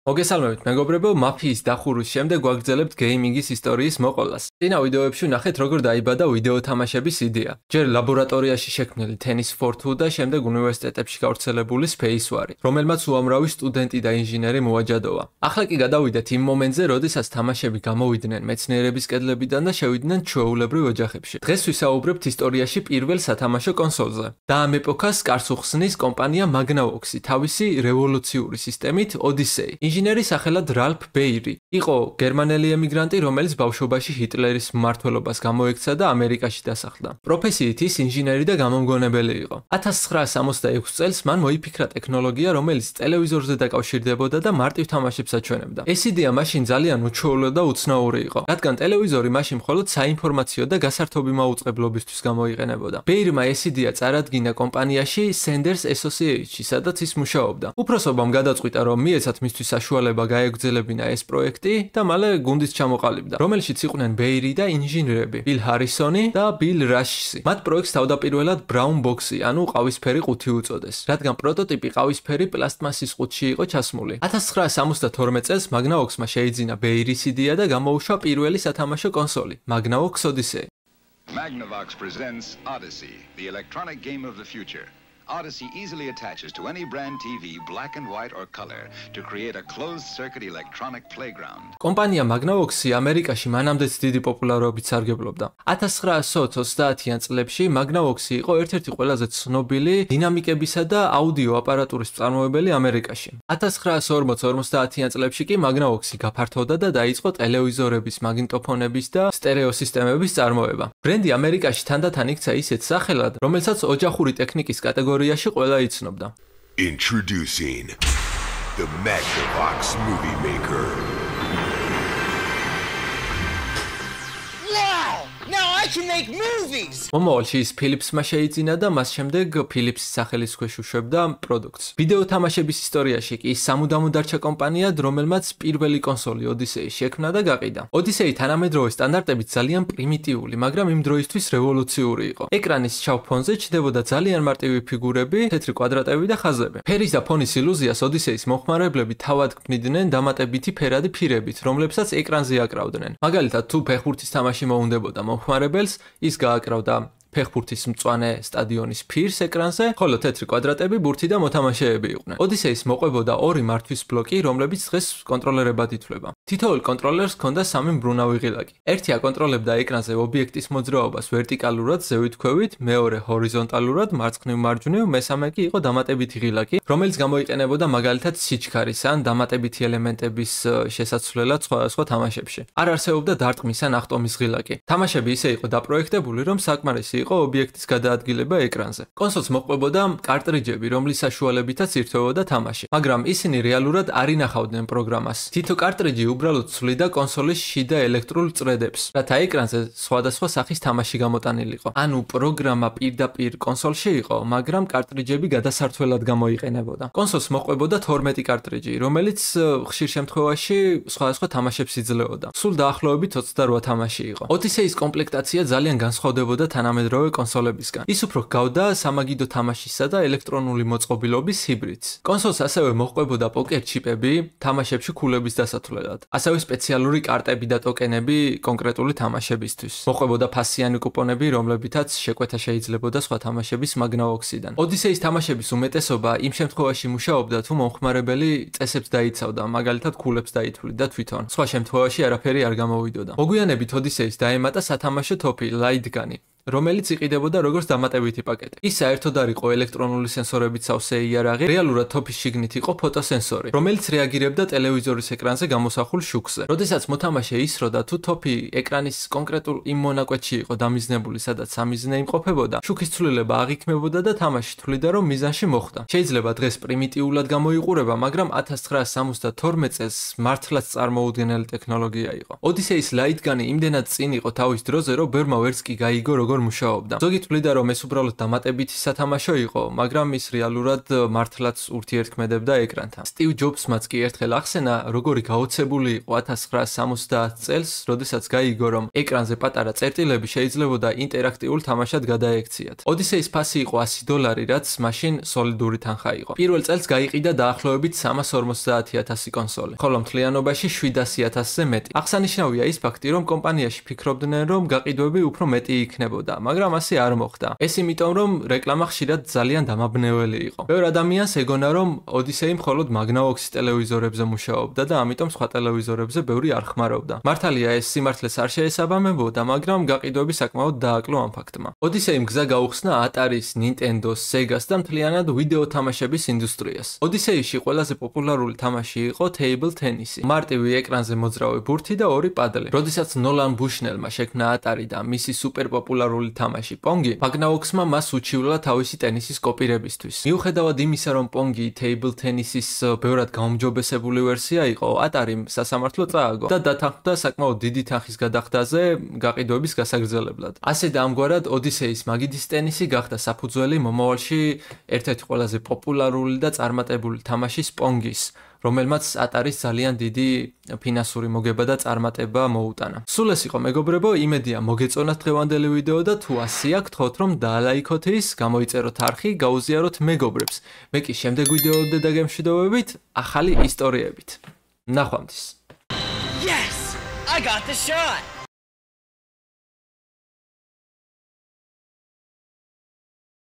მოგესალმებით მეგობრებო, მაფიის დახურვის შემდეგ გვაგრძელებთ გეიმინგის ისტორიის მოყოლას. წინა ვიდეოებში ვნახეთ როგორ დაიბადა ვიდეო თამაშების იდეა. ჯერ ლაბორატორიაში შექმნილი Tennis for Two და შემდეგ უნივერსიტეტებში გავრცელებული Spacewar, რომელმაც უამრავი სტუდენტი და ინჟინერი მოაჯადოვა. ახლა კი გადავიდეთ იმ მომენტზე, როდესაც თამაშები გამოვიდნენ მეცნიერების კედლებიდან და შევიდნენ ჩვეულებრივ ოჯახებში. დღეს ვისაუბრებთ ისტორიაში პირველ სათამაშო კონსოლზე. და ამ ეპოქას კარს უხსნის კომპანია Magnavox თავისი რევოლუციური სისტემით Odyssey. ინჟინერი სახელად რალფ ბეირი იყო გერმანელი ემიგრანტი, რომელიც ბავშვობაში ჰიტლერის მმართველობას გამოექცა და ამერიკაში დასახლდა. პროფესიით ის ინჟინერი და გამომგონებელი იყო. 1966 წელს მან მოიფიქრა ტექნოლოგია, რომელიც ტელევიზორზე დაკავშირდებოდა და მარტივ თამაშებს აჩვენებდა. ეს იდეა მაშინ ძალიან უჩვეულო და უცნაური იყო, რადგან ტელევიზორი მაშინ მხოლოდ საინფორმაციო და გასართობი მაუწყებლობისთვის გამოიყენებოდა. ბეირმა ეს იდეა წარადგინა კომპანიაში Senders Associates-ში, სადაც ის მუშაობდა. უფროსობამ გადაწყვიტა, რომ მიეცათ მისთვის საშუალება გაეგრძელებინა ეს პროექტი და მალე გუნდის ჩამოყალიბდა, რომელშიც იყვნენ ბეირი და ინჟინრები ბილ ჰარისონი და ბილ რაშსი. მათ პროექტს თავდაპირველად Brown Box-ი, ანუ ყავისფერი ყუთი უწოდეს, რადგან პროტოტიპი ყავისფერი პლასტმასის ყუთში იყო ჩასმული. 1972 წელს Magnavox-მა შეიძინა ბეირის იდეა და გამოუშვა პირველი სათამაშო კონსოლი, Magnavox Odyssey. Magnavox presents Odyssey, the electronic game of the future. Odyssey easily attaches to any brand TV, black and white or color, to create a closed-circuit electronic playground. კომპანია Magnavox-ი ამერიკაში მანამდეც დიდი პოპულარობით სარგებლობდა. 1930-იან წლებში Magnavox-ი იყო ერთ-ერთი ყველაზე ცნობილი დინამიკებისა და აუდიო აპარატურის მწარმოებელი ამერიკაში. 1940-50-იან წლებში კი Magnavox-ი გაფართოვდა და დაიწყო ტელევიზორების, მაგნიტოფონების და სტერეო სისტემების წარმოება. ბრენდი ამერიკაში თანდათან იქცა ისეთ სახელად, რომელსაც ოჯახური ტექნიკის კატეგორიაში ყველა იცნობდა. Introducing the Magnavox Movie Maker. I can make movies! მომავალში ის Philips-მა შეიძინა და მას შემდეგ Philips-ის სახელის ქვეშ უშვებდა პროდუქტს. ვიდეო თამაშების ისტორიაში კი ის სამუდამო დარჩა კომპანიად, რომელმაც პირველი კონსოლი Odyssey შექმნა და გაყიდა. Odyssey თანამედროვე სტანდარტებით ძალიან პრიმიტიული, მაგრამ იმ დროისთვის რევოლუციური იყო. ეკრანის შავ ფონზე ჩნდებოდა ძალიან მარტივი ფიგურები, თეთრი კვადრატები და ხაზები. ფერის და ფონის ილუზიას Odyssey-ის მომხმარებლები თავად ქმნიდნენ დამატებითი ფერადი ფირებით, რომლებსაც ეკრანზე აკრავდნენ. მაგალითად, თუ ფეხბურთის თამაში მოუნდებოდა მომხმარებელს, ის გააკრავდა ფეხბურთის მწვანე სტადიონის ფირს ეკრანზე, ხოლო თეთრი კვადრატები ბურთი და მოთამაშეები იყვნენ. Odyssey-ის მოყვებოდა ორი მართვის ბლოკი, რომლებიც დღეს კონტროლერებად ითვლება. თითოეულ კონტროლერს ჰქონდა სამი მბრუნავი ღილაკი. ერთი აკონტროლებდა ეკრანზე ობიექტის მოძრაობას ვერტიკალურად ზევით-ქვევით, მეორე ჰორიზონტალურად მარცხნივ-მარჯვნივ, მესამე კი იყო დამატებითი ღილაკი, რომელიც გამოიყენებოდა მაგალითად სიჩქარის ან დამატებითი ელემენტების შესაცვლელად სხვადასხვა თამაშებში. არ არსებობდა დარტყმის ან ახტომის ღილაკი. თამაშები ისე იყო დაპროექტებული, რომ საკმარისი იყო ობიექტის გადაადგილება ეკრანზე. კონსოლს მოყვებოდა კარტრიჯები, რომლის საშუალებითაც ირთვებოდა თამაში, მაგრამ ისინი რეალურად არ ინახავდნენ პროგრამას. თითო კარტრიჯი უბრალოდ ცვლიდა კონსოლის შიდა ელექტრულ წრედებს, რათა ეკრანზე სხვადასხვა სახის თამაში გამოტანილიყო. ანუ პროგრამა პირდაპირ კონსოლში იყო, მაგრამ კარტრიჯები გადასართველად გამოიყენებოდა. კონსოლს მოყვებოდა 12 კარტრიჯი, რომელიც ხშირ შემთხვევაში სხვადასხვა თამაშებს იძლეოდა. სულ დაახლოებით 28 თამაში იყო. Odyssey-ის კომპლექტაცია ძალიან განსხვავდებოდა თანამედროვე კონსოლებისგან. ის უფრო ჰგავდა სამაგიდო თამაშისა და ელექტრონული მოწყობილობის ჰიბრიდს. კონსოლს ასევე მოჰყვებოდა პოკერ ჩიპები თამაშებში ქულების დასათვლელად. ასევე სპეციალური კარტები და ტოკენები კონკრეტული თამაშებისთვის. მოჰყვებოდა ფასიანი კუპონები, რომლებითაც შეკვეთა შეიძლებოდა სხვა თამაშების Magnavox-იდან. Odyssey-ის თამაშების უმეტესობა იმ შემთხვევაში მუშაობდა, თუ მომხმარებელი წესებს დაიცავდა, მაგალითად ქულებს დაითვლიდა თვითონ. სხვა შემთხვევაში არაფერი არ გამოვიდოდა. მოგვიანებით Odyssey-ის დაემატა სათამაშო თოფი Light Gun, რომელიც იყიდებოდა როგორც დამატებითი პაკეტი. ის საერთოდ არ იყო ელექტრონული სენსორებით სავსე იარაღი, რეალურად თოფის შიგნით იყო ფოტოსენსორი, რომელიც რეაგირებდა ტელევიზორის ეკრანზე გამოსახულ შუქზე. როდესაც მოთამაშე ისროდა, თუ თოფი ეკრანის კონკრეტულ იმ მონაკვეთში იყო დამიზნებული, სადაც სამიზნე იმყოფებოდა, შუქის ცვლილება აღიქმებოდა და თამაში თვლიდა, რომ მიზანში მოხვდა. შეიძლება დღეს პრიმიტიულად გამოიყურება, მაგრამ 1972 წელს მართლაც წარმოუდგენელი ტექნოლოგია იყო. Odyssey-ის Light Gun იმდენად წინ იყო თავის დროზე, რომ ბერმა ვერც კი გაიგო, როგორ მუშაობდა. ზოგი თვლიდა, რომ ეს უბრალოდ დამატებითი სათამაშო იყო, მაგრამ ის რეალურად მართლაც ურთიერთქმედებდა ეკრანთან. სტივ ჯობსმაც კი ერთხელ ახსენა, როგორი გაოცებული იყო 1970 წელს, როდესაც გაიგო, რომ ეკრანზე პატარა წერტილები შეიძლებოდა ინტერაქტიულ თამაშად გადაექციათ. ოდისეის ფასი იყო $100, რაც მაშინ სოლიდური თანხა იყო. პირველ წელს გაიყიდა დაახლოებით 350,000 კონსოლი, ხოლო მთლიანობაში 700,000-ზე მეტი. აღსანიშნავია ის ფაქტი, რომ კომპანიაში ფიქრობდნენ, რომ გაყიდვები უფრო მეტი იქნებოდა, მაგრამ ასე არ მოხდა. ეს იმიტომ, რომ რეკლამა ხშირად ძალიან დამაბნეველი იყო. ბევრ ადამიანს ეგონა, რომ ოდისეი მხოლოდ მაგნაოქსის ტელევიზორებზე მუშაობდა და ამიტომ სხვა ტელევიზორებზე ბევრი არ ხმარობდა. მართალია ეს სიმართლეს არ შეესაბამებოდა, მაგრამ გაყიდვები საკმაოდ დააკლო ამ ფაქტმა. ოდისეიმ გზა გაუხსნა ატარის, ნინტენდოს, სეგას და მთლიანად ვიდეო თამაშების ინდუსტრიას. ოდისეიში ყველაზე პოპულარული თამაში იყო Table Tennis-ი. მარტივი ეკრანზე მოძრავი ბურთი და ორი პადლი. როდესაც ნოლან ბუშნელმა შექმნა ატარი და მისი სუპერპოპულარული თამაში Pong-ი, მაგნაოქსმა მას უჩივლა თავისი ტენისის კოპირებისთვის. მიუხედავად იმისა, რომ Pong-ი Table Tennis-ის ბევრად გაუმჯობესებული ვერსია იყო, ატარიმ სასამართლო წააგო და დათანხმდა საკმაოდ დიდი თანხის გადახდაზე გაყიდვების გასაგრძელებლად. ასე და ამგვარად ოდისეის მაგიდის ტენისი გახდა საფუძველი მომავალში ერთ-ერთი ყველაზე პოპულარული და წარმატებული თამაშის Pong-ის, რომელმაც ატარის ძალიან დიდი ფინანსური მოგება და წარმატება მოუტანა. სულ ეს იყო მეგობრებო, იმედია მოგეწონათ დღევანდელი ვიდეო და თუ ასეა, გთხოვთ რომ დაალაიქოთ ის, გამოიწეროთ არხი, გაუზიაროთ მეგობრებს. მე კი შემდეგ ვიდეოდე დაგემშვიდობებით ახალი ისტორიებით. ნახვამდის. Yes! I got the shot!